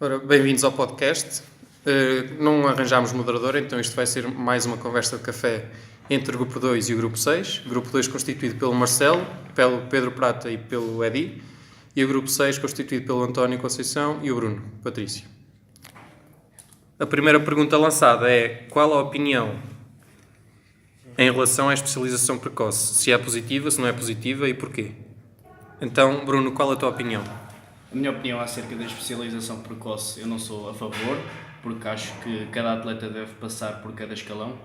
Ora, bem-vindos ao podcast. Não arranjámos moderador, então isto vai ser mais uma conversa de café entre o Grupo 2 e o Grupo 6. O Grupo 2 constituído pelo Marcelo, pelo Pedro Prata e pelo Edi. E o Grupo 6 constituído pelo António Conceição e o Bruno Patrício. A primeira pergunta lançada é: qual a opinião em relação à especialização precoce? Se é positiva, se não é positiva e porquê? Então, Bruno, qual a tua opinião? A minha opinião acerca da especialização precoce, eu não sou a favor, porque acho que cada atleta deve passar por cada escalão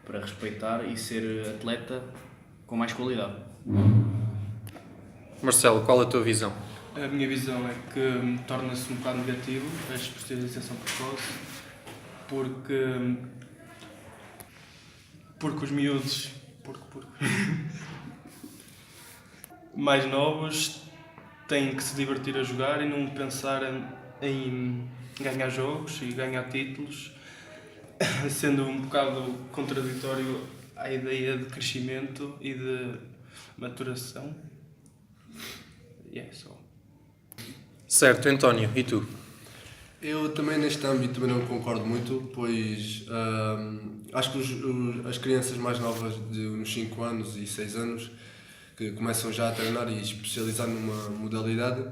para respeitar e ser atleta com mais qualidade. Marcelo, qual a tua visão? A minha visão é que torna-se um bocado negativo a especialização precoce, porque os miúdos mais novos têm que se divertir a jogar e não pensar em ganhar jogos e ganhar títulos, sendo um bocado contraditório à ideia de crescimento e de maturação. E é só. Certo, António, e tu? Eu também neste âmbito também não concordo muito, pois acho que as crianças mais novas de uns 5 anos e 6 anos que começam já a treinar e especializar numa modalidade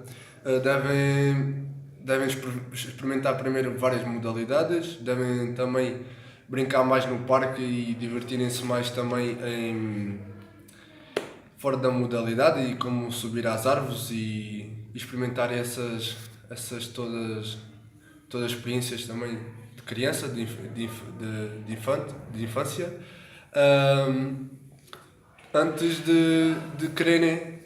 devem experimentar primeiro várias modalidades, devem também brincar mais no parque e divertirem-se mais também fora da modalidade e como subir às árvores e experimentar essas todas as experiências também de criança, de infância, antes de quererem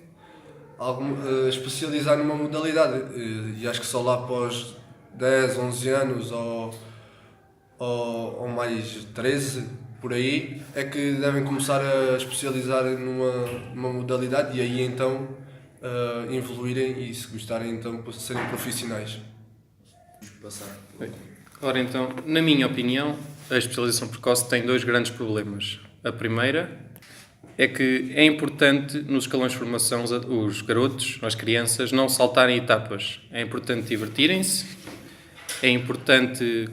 especializar numa modalidade. E acho que só lá após 10, 11 anos ou mais 13, por aí, é que devem começar a especializar numa modalidade e aí então evoluírem e, se gostarem, então serem profissionais. Ora então, na minha opinião, a especialização precoce tem 2 grandes problemas. A primeira é que é importante nos escalões de formação os garotos, as crianças, não saltarem etapas. É importante divertirem-se, é importante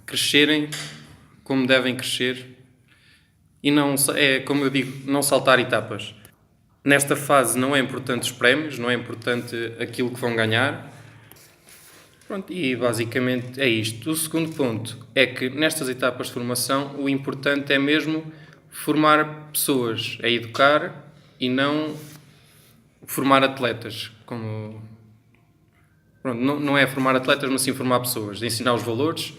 crescerem como devem crescer e não, como eu digo, não saltar etapas. Nesta fase não é importante os prémios, não é importante aquilo que vão ganhar. Pronto, e basicamente é isto. O segundo ponto é que nestas etapas de formação o importante é mesmo formar pessoas, é educar e não formar atletas. Pronto, não é formar atletas, mas sim formar pessoas, ensinar os valores,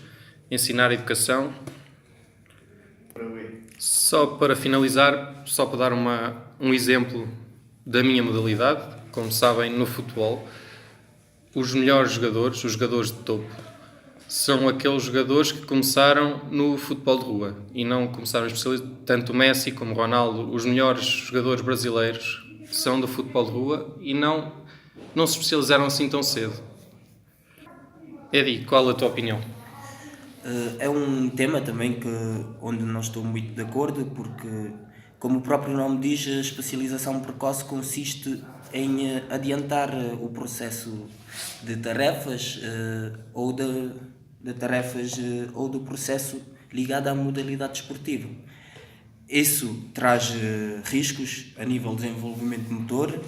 ensinar a educação. Só para finalizar, só para dar um exemplo da minha modalidade, como sabem, no futebol, os melhores jogadores, os jogadores de topo, são aqueles jogadores que começaram no futebol de rua e não começaram a especializar. Tanto o Messi como o Ronaldo, os melhores jogadores brasileiros, são do futebol de rua e não se especializaram assim tão cedo. Edi, qual a tua opinião? É um tema também onde não estou muito de acordo, porque, como o próprio nome diz, a especialização precoce consiste em adiantar o processo de tarefas ou de tarefas ou do processo ligado à modalidade desportiva. Isso traz riscos a nível de desenvolvimento motor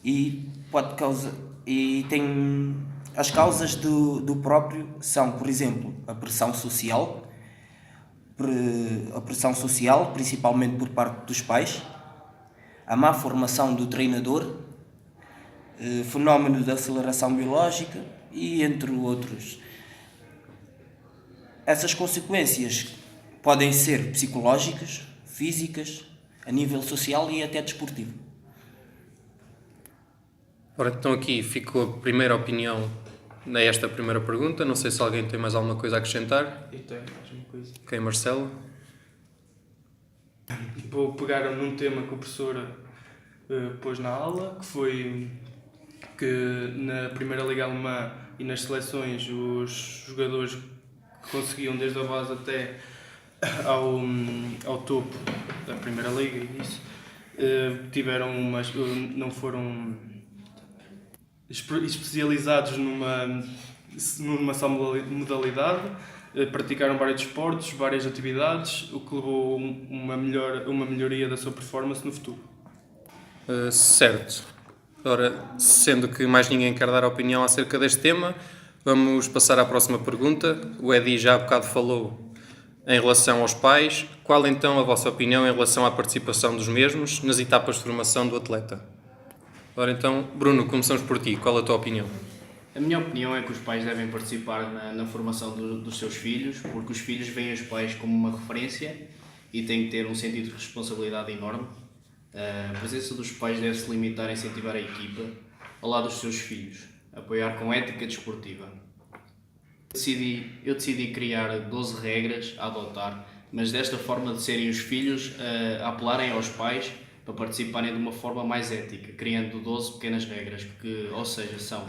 e pode causar, e tem as causas do próprio são, por exemplo, a pressão social, principalmente por parte dos pais, a má formação do treinador, fenómeno de aceleração biológica e entre outros. Essas consequências podem ser psicológicas, físicas, a nível social e até desportivo. Ora, então aqui ficou a primeira opinião nesta primeira pergunta. Não sei se alguém tem mais alguma coisa a acrescentar. Eu tenho mais uma coisa. Ok, Marcelo? Vou pegar num tema que o professor pôs na aula, que foi que na Primeira Liga Alemã e nas seleções os jogadores que conseguiam desde a base até ao topo da Primeira Liga e isso, não foram especializados numa só modalidade, praticaram vários desportos, várias atividades, o que levou a uma melhoria da sua performance no futuro. Certo. Ora, sendo que mais ninguém quer dar opinião acerca deste tema, vamos passar à próxima pergunta. O Edi já há bocado falou em relação aos pais. Qual então a vossa opinião em relação à participação dos mesmos nas etapas de formação do atleta? Ora então, Bruno, começamos por ti. Qual a tua opinião? A minha opinião é que os pais devem participar na formação dos seus filhos, porque os filhos veem os pais como uma referência e têm que ter um sentido de responsabilidade enorme. A presença dos pais deve se limitar a incentivar a equipa ao lado dos seus filhos, apoiar com ética desportiva. Eu decidi criar 12 regras a adotar, mas desta forma de serem os filhos a apelarem aos pais para participarem de uma forma mais ética, criando 12 pequenas regras, que, ou seja, são: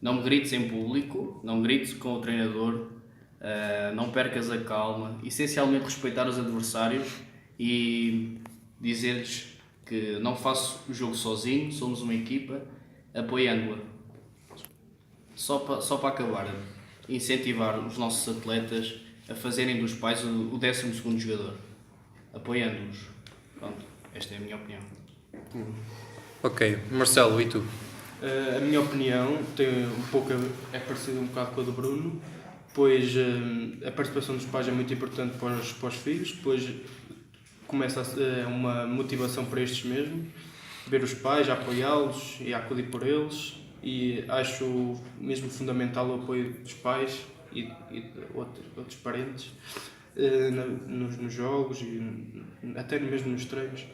não grites em público, não grites com o treinador, não percas a calma, essencialmente respeitar os adversários e dizer-lhes que não faço o jogo sozinho, somos uma equipa, apoiando-a. Só para acabar, incentivar os nossos atletas a fazerem dos pais o 12º jogador, apoiando-os. Pronto, esta é a minha opinião. Ok, Marcelo, e tu? A minha opinião é parecida um bocado com a do Bruno, pois a participação dos pais é muito importante para os filhos, pois começa a ser uma motivação para estes mesmos, ver os pais, a apoiá-los e a acudir por eles, e acho mesmo fundamental o apoio dos pais e de outros parentes nos jogos e até mesmo nos treinos.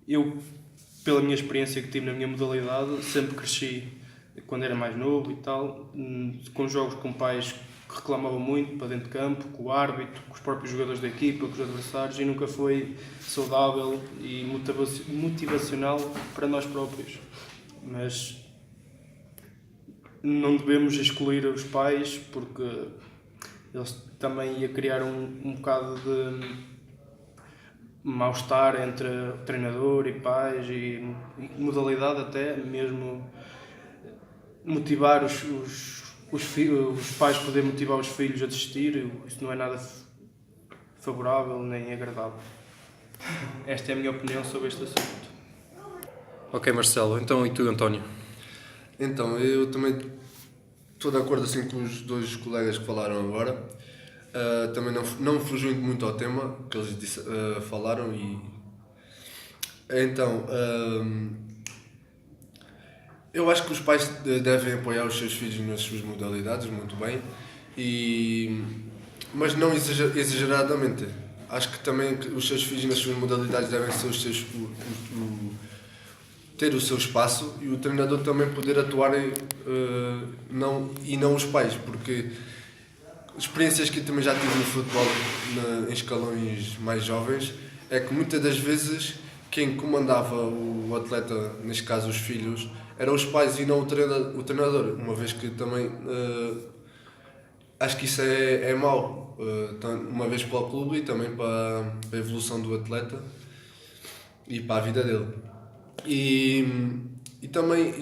Eu, pela minha experiência que tive na minha modalidade, sempre cresci, quando era mais novo e tal, com jogos com pais que reclamavam muito para dentro de campo, com o árbitro, com os próprios jogadores da equipa, com os adversários, e nunca foi saudável e motivacional para nós próprios. Mas não devemos excluir os pais, porque eles também iam criar um bocado de mal-estar entre treinador e pais e modalidade, até mesmo motivar os pais poderem motivar os filhos a desistir. Isso não é nada favorável nem agradável. Esta é a minha opinião sobre este assunto. Ok, Marcelo. Então, e tu, António? Então, eu também estou de acordo assim com os dois colegas que falaram agora. Também não fugiu muito ao tema que eles falaram. E então, eu acho que os pais devem apoiar os seus filhos nas suas modalidades, muito bem, mas não exageradamente. Acho que também os seus filhos nas suas modalidades devem ser ter o seu espaço, e o treinador também poder atuar não os pais, porque experiências que eu também já tive no futebol em escalões mais jovens é que muitas das vezes quem comandava o atleta, neste caso os filhos, eram os pais e não o treinador, uma vez que também acho que isso é mau, uma vez para o clube e também para a evolução do atleta e para a vida dele. E também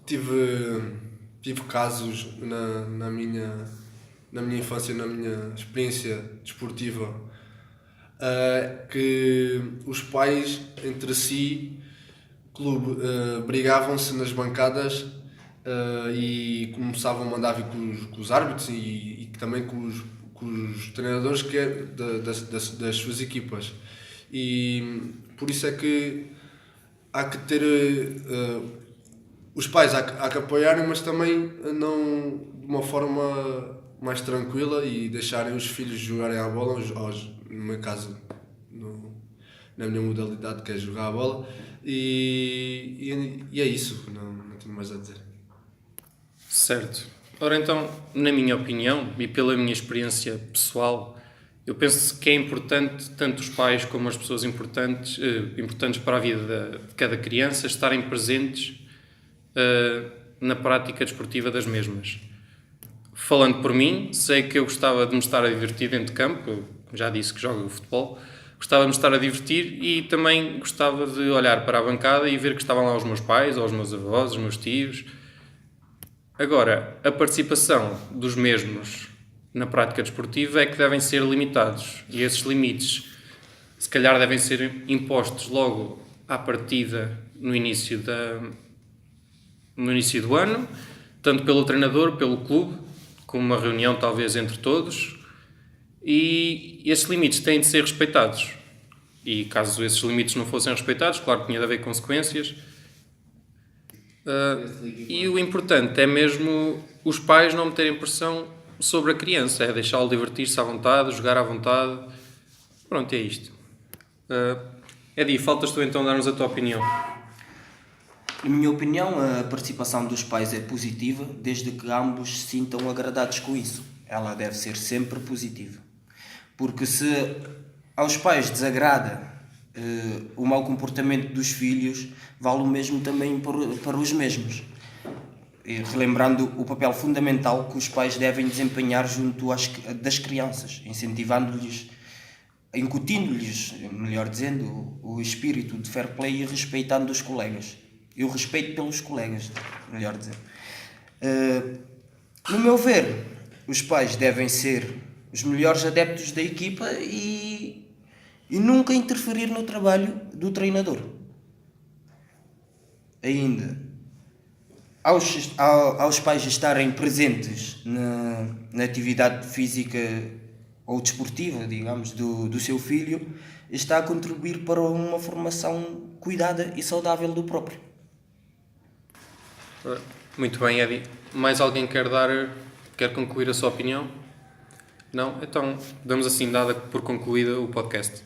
tive casos na minha infância, na minha experiência desportiva, que os pais entre si, clube, brigavam-se nas bancadas e começavam a mandar vir com os árbitros e também com os treinadores das suas equipas. E por isso é que há que ter os pais há que apoiarem, mas também não de uma forma mais tranquila e deixarem os filhos jogarem à bola, no meu caso, na minha modalidade, que é jogar a bola, e é isso, não tenho mais a dizer. Certo. Ora então, na minha opinião e pela minha experiência pessoal, eu penso que é importante, tanto os pais como as pessoas importantes para a vida de cada criança, estarem presentes na prática desportiva das mesmas. Falando por mim, sei que eu gostava de me estar a divertir dentro de campo, eu já disse que jogo futebol, gostava de me estar a divertir e também gostava de olhar para a bancada e ver que estavam lá os meus pais, ou os meus avós, os meus tios, Agora, a participação dos mesmos na prática desportiva é que devem ser limitados. E esses limites, se calhar, devem ser impostos logo à partida no início do ano, tanto pelo treinador, pelo clube, como uma reunião talvez entre todos, e esses limites têm de ser respeitados. E caso esses limites não fossem respeitados, claro que tinha de haver consequências. E o importante é mesmo os pais não meterem pressão sobre a criança, é deixá-lo divertir-se à vontade, jogar à vontade. Pronto, é isto. Edi, faltas tu então dar-nos a tua opinião. Na minha opinião, a participação dos pais é positiva, desde que ambos se sintam agradados com isso. Ela deve ser sempre positiva. Porque se aos pais desagrada o mau comportamento dos filhos, vale o mesmo também para os mesmos. E relembrando o papel fundamental que os pais devem desempenhar junto das crianças, incentivando-lhes, incutindo-lhes, melhor dizendo, o espírito de fair play e respeitando os colegas. E o respeito pelos colegas, melhor dizer. No meu ver, os pais devem ser os melhores adeptos da equipa e nunca interferir no trabalho do treinador. Ainda, aos pais estarem presentes na atividade física ou desportiva, digamos, do seu filho, está a contribuir para uma formação cuidada e saudável do próprio. Muito bem, Edi. Mais alguém quer concluir a sua opinião? Não? Então, damos assim dada por concluída o podcast.